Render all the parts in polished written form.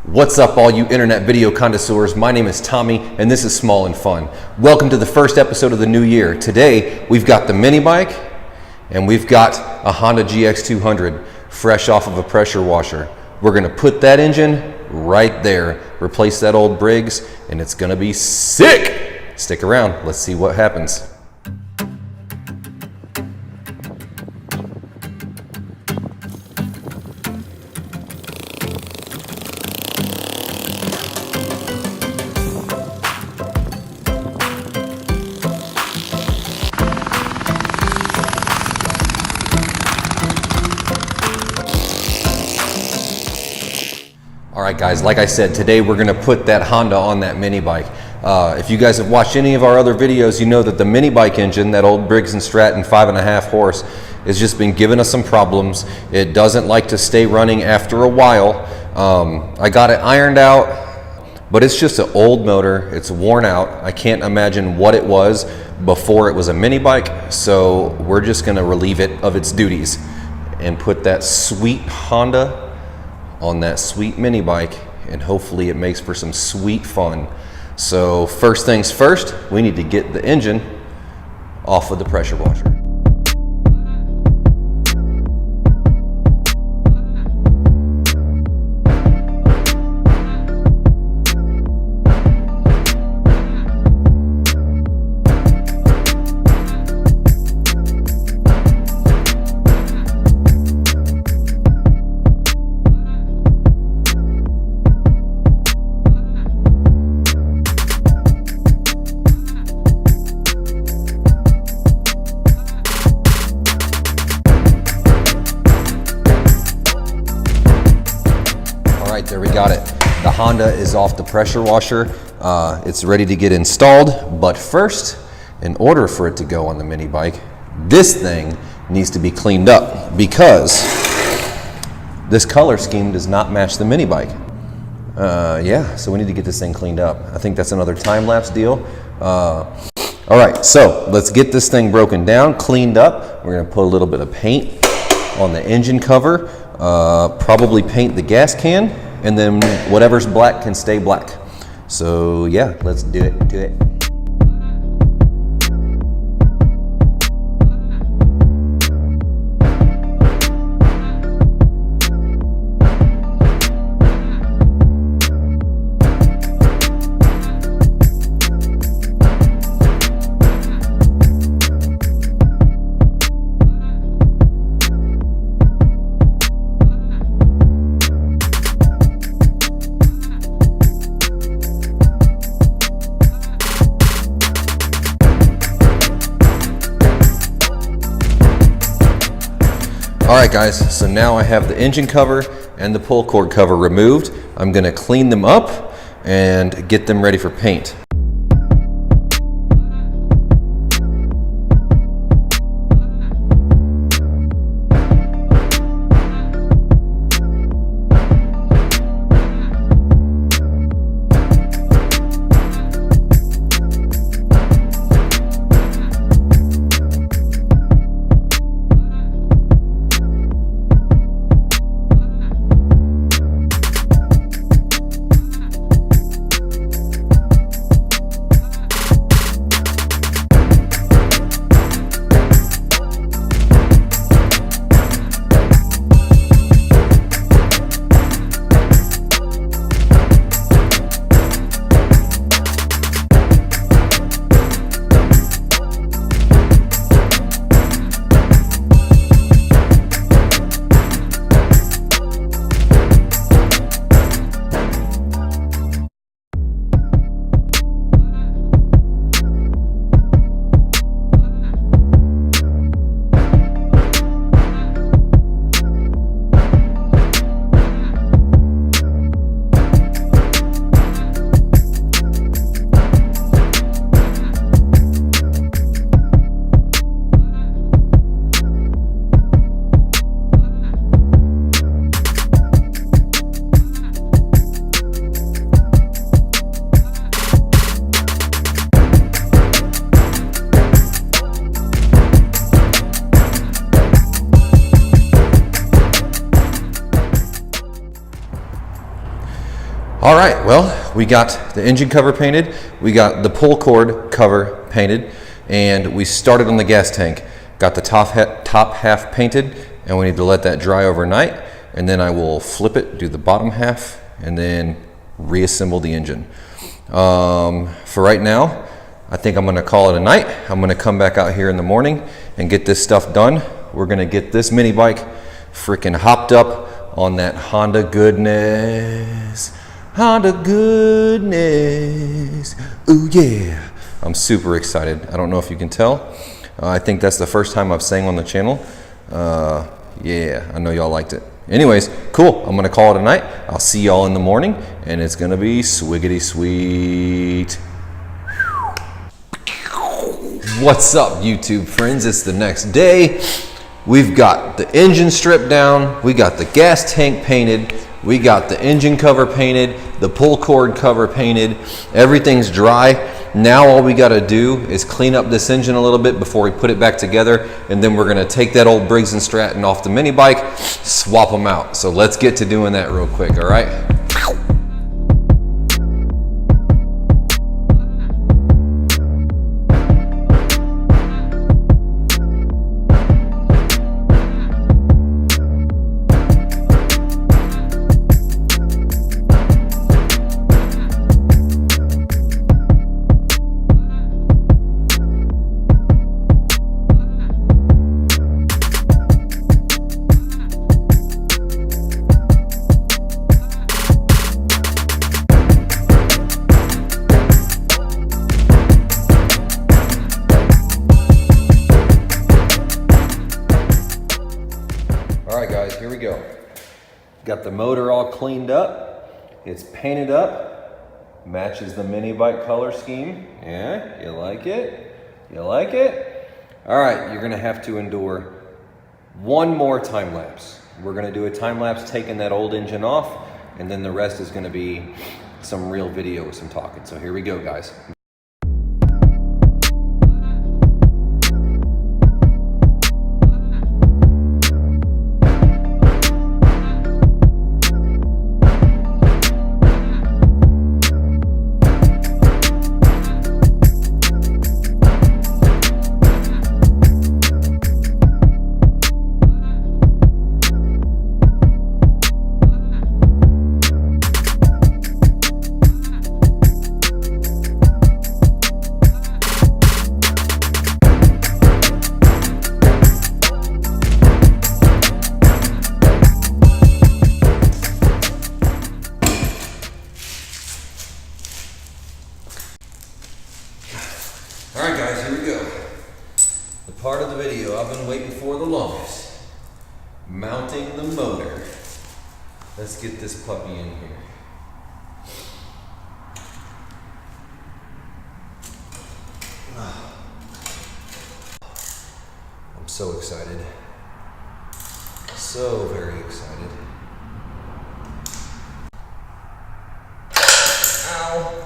What's up, all you internet video connoisseurs? My name is Tommy, and this is Small and Fun. Welcome to the first episode of the new year. Today, we've got the mini bike, and we've got a Honda GX200, fresh off of a pressure washer. We're gonna put that engine right there, replace that old Briggs, and it's gonna be sick! Stick around, let's see what happens. All right, guys, like I said, today we're gonna put that Honda on that mini bike. If you guys have watched any of our other videos, you know that the mini bike engine, that old Briggs & Stratton 5.5 horse, has just been giving us some problems. It doesn't like to stay running after a while. I got it ironed out, but it's just an old motor. It's worn out. I can't imagine what it was before it was a mini bike, so we're just gonna relieve it of its duties and put that sweet Honda on that sweet mini bike, and hopefully it makes for some sweet fun. So first things first, we need to get the engine off of the pressure washer. There we got it. The Honda is off the pressure washer. It's ready to get installed, but first, in order for it to go on the mini bike, this thing needs to be cleaned up because this color scheme does not match the mini bike. Yeah, so we need to get this thing cleaned up. I think that's another time-lapse deal. All right, so let's get this thing broken down, cleaned up. We're gonna put a little bit of paint on the engine cover, probably paint the gas can, and then whatever's black can stay black. So yeah, let's do it. All right, guys, so now I have the engine cover and the pull cord cover removed. I'm gonna clean them up and get them ready for paint. All right, well, we got the engine cover painted, we got the pull cord cover painted, and we started on the gas tank. Got the top half painted, and we need to let that dry overnight, and then I will flip it, do the bottom half, and then reassemble the engine. For right now, I think I'm gonna call it a night. I'm gonna come back out here in the morning and get this stuff done. We're gonna get this mini bike freaking hopped up on that Honda goodness. Honda goodness. Ooh yeah. I'm super excited. I don't know if you can tell. I think that's the first time I've sang on the channel. Yeah, I know y'all liked it. Anyways, cool. I'm gonna call it a night. I'll see y'all in the morning, and it's gonna be swiggity sweet. What's up, YouTube friends? It's the next day. We've got the engine stripped down, we got the gas tank painted, we got the engine cover painted, the pull cord cover painted, everything's dry. Now all we gotta do is clean up this engine a little bit before we put it back together, and then we're gonna take that old Briggs & Stratton off the mini bike, swap them out. So let's get to doing that real quick, all right? Alright guys, here we go. Got the motor all cleaned up. It's painted up. Matches the mini bike color scheme. Yeah, you like it? You like it? Alright, you're gonna have to endure one more time lapse. We're gonna do a time lapse taking that old engine off, and then the rest is gonna be some real video with some talking. So here we go, guys. Alright guys, here we go. The part of the video I've been waiting for the longest. Mounting the motor. Let's get this puppy in here. I'm so excited. So very excited. Ow!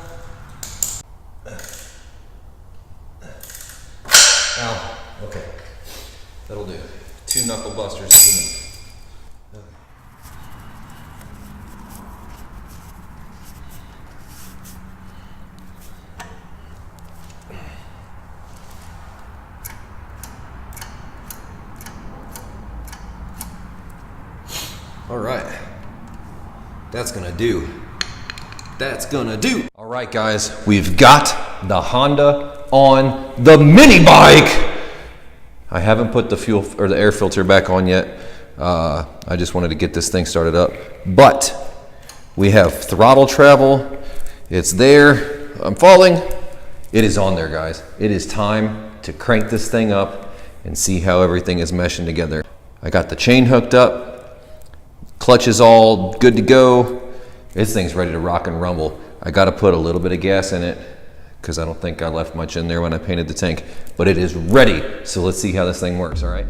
Ow. Okay. That'll do. 2 knuckle busters is enough. All right. That's gonna do. That's gonna do. All right, guys. We've got the Honda on the mini bike. I haven't put the fuel or the air filter back on yet. I just wanted to get this thing started up. But we have throttle travel. It's there. I'm falling. It is on there, guys. It is time to crank this thing up and see how everything is meshing together. I got the chain hooked up. Clutch is all good to go. This thing's ready to rock and rumble. I got to put a little bit of gas in it because I don't think I left much in there when I painted the tank, but it is ready. So let's see how this thing works, all right?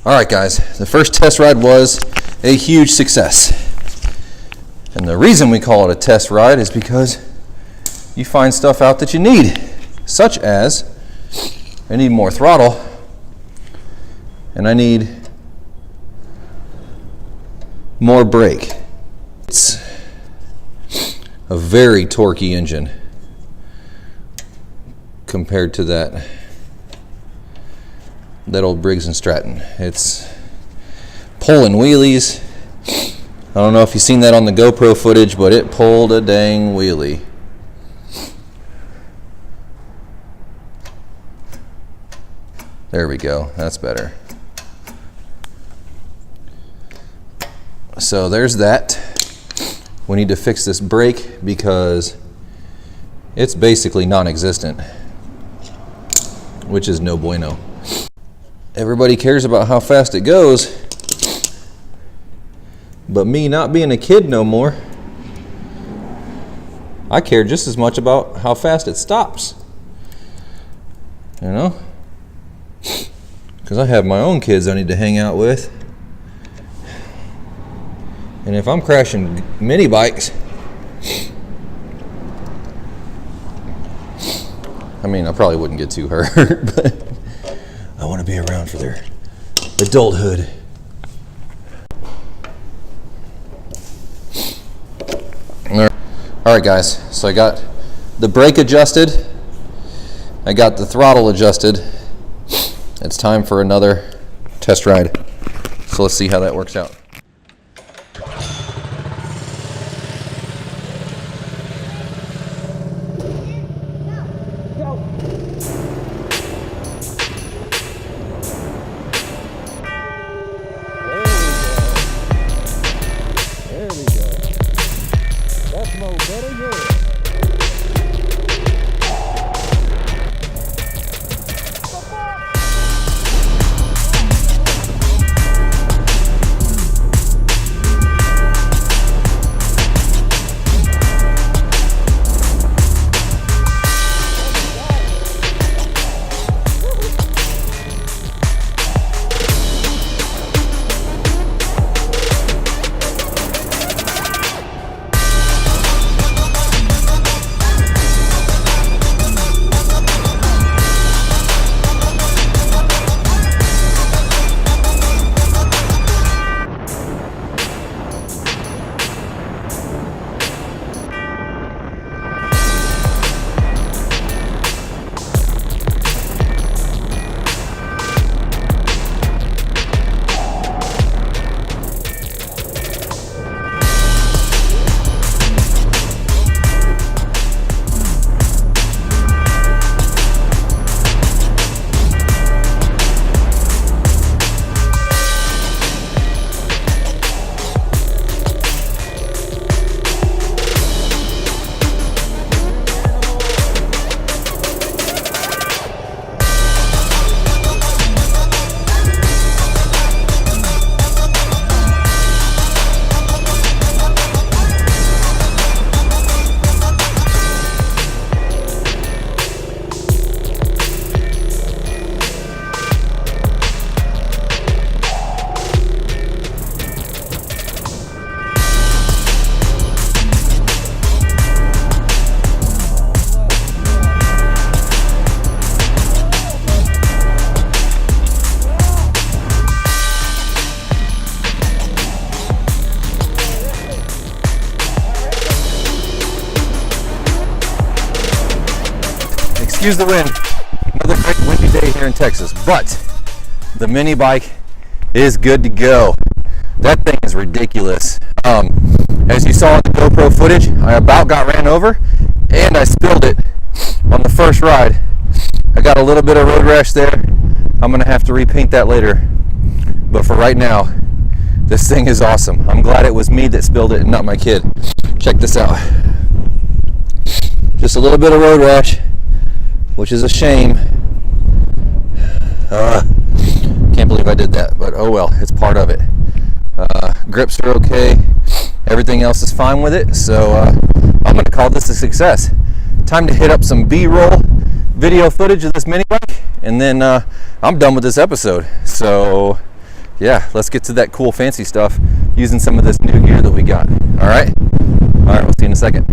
All right, guys, the first test ride was a huge success. And the reason we call it a test ride is because you find stuff out that you need, such as I need more throttle and I need more brake. It's a very torquey engine compared to that old Briggs & Stratton. It's pulling wheelies. I don't know if you've seen that on the GoPro footage, but it pulled a dang wheelie. There we go, that's better. So there's that. We need to fix this brake because it's basically non-existent, which is no bueno. Everybody cares about how fast it goes, but me not being a kid no more, I care just as much about how fast it stops. You know? Because I have my own kids I need to hang out with. And if I'm crashing mini bikes, I mean, I probably wouldn't get too hurt, but I want to be around for their adulthood. All right, guys, so I got the brake adjusted. I got the throttle adjusted. It's time for another test ride. So let's see how that works out. Excuse the wind. Another great windy day here in Texas, but the mini bike is good to go. That thing is ridiculous. As you saw in the GoPro footage, I about got ran over and I spilled it on the first ride. I got a little bit of road rash there. I'm gonna have to repaint that later. But for right now, this thing is awesome. I'm glad it was me that spilled it and not my kid. Check this out. Just a little bit of road rash, which is a shame. Can't believe I did that, but oh well, it's part of it. Grips are okay. Everything else is fine with it, so I'm going to call this a success. Time to hit up some B-roll video footage of this mini bike, and then I'm done with this episode. So yeah, let's get to that cool fancy stuff using some of this new gear that we got. All right, we'll see you in a second.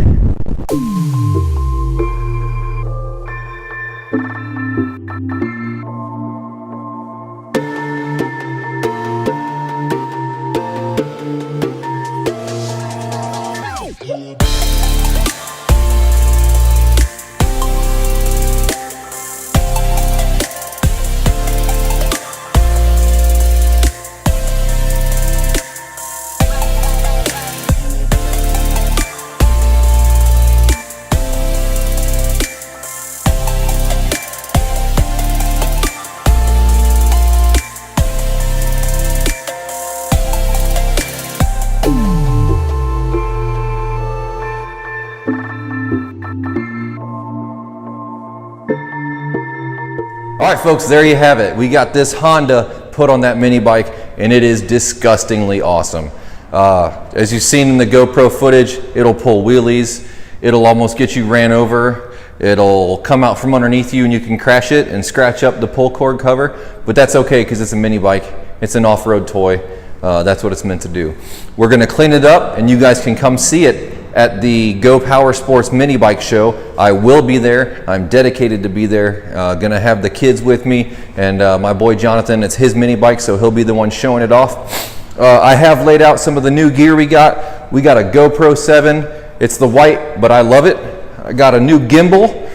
All right, folks, there you have it. We got this Honda put on that mini bike, and it is disgustingly awesome. As you've seen in the GoPro footage, it'll pull wheelies. It'll almost get you ran over. It'll come out from underneath you and you can crash it and scratch up the pull cord cover, but that's okay because it's a mini bike. It's an off-road toy. That's what it's meant to do. We're gonna clean it up and you guys can come see it at the Go Power Sports mini bike show. I will be there. I'm dedicated to be there. Gonna have the kids with me and my boy Jonathan. It's his mini bike, so he'll be the one showing it off. I have laid out some of the new gear we got. We got a GoPro 7. It's the white, but I love it. I got a new gimbal.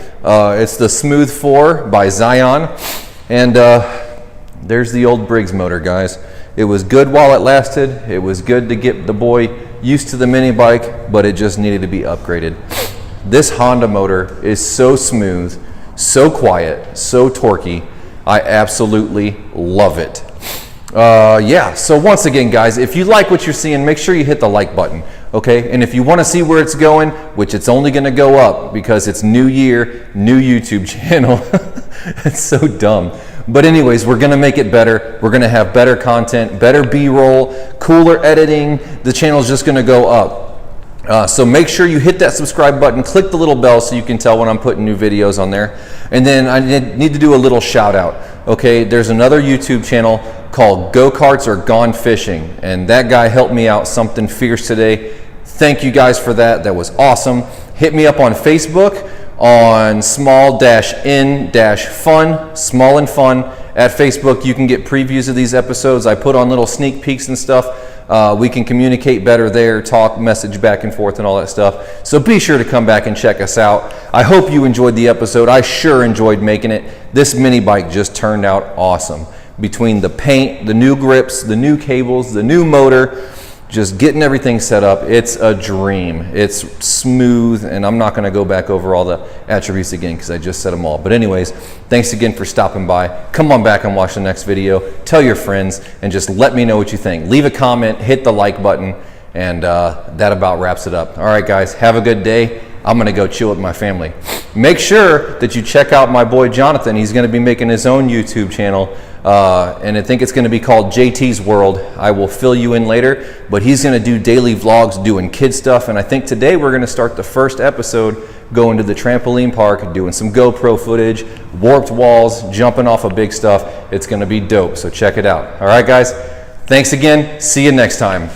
It's the Smooth 4 by Zion. And there's the old Briggs motor, guys. It was good while it lasted. It was good to get the boy used to the mini bike, but it just needed to be upgraded. This Honda motor is so smooth, so quiet, so torquey. I absolutely love it. Yeah, so once again, guys, if you like what you're seeing, make sure you hit the like button, okay? And if you want to see where it's going, which it's only going to go up because it's new year, new YouTube channel. It's so dumb. But anyways, we're going to make it better. We're going to have better content, better B-roll, cooler editing. The channel's just going to go up. So make sure you hit that subscribe button, click the little bell so you can tell when I'm putting new videos on there. And then I need to do a little shout out. Okay, there's another YouTube channel called Go Karts or Gone Fishing, and that guy helped me out something fierce today. Thank you guys for that. That was awesome. Hit me up on Facebook on small-n-fun, small and fun. At Facebook, you can get previews of these episodes. I put on little sneak peeks and stuff. We can communicate better there, talk, message back and forth and all that stuff. So be sure to come back and check us out. I hope you enjoyed the episode. I sure enjoyed making it. This mini bike just turned out awesome. Between the paint, the new grips, the new cables, the new motor, just getting everything set up, it's a dream. It's smooth, and I'm not gonna go back over all the attributes again because I just said them all. But anyways, thanks again for stopping by. Come on back and watch the next video. Tell your friends, and just let me know what you think. Leave a comment, hit the like button, and that about wraps it up. All right, guys, have a good day. I'm gonna go chill with my family. Make sure that you check out my boy Jonathan. He's gonna be making his own YouTube channel. And I think it's going to be called JT's World. I will fill you in later, but he's going to do daily vlogs doing kid stuff. And I think today we're going to start the first episode going to the trampoline park, doing some GoPro footage, warped walls, jumping off of big stuff. It's going to be dope, so check it out. All right, guys, thanks again. See you next time.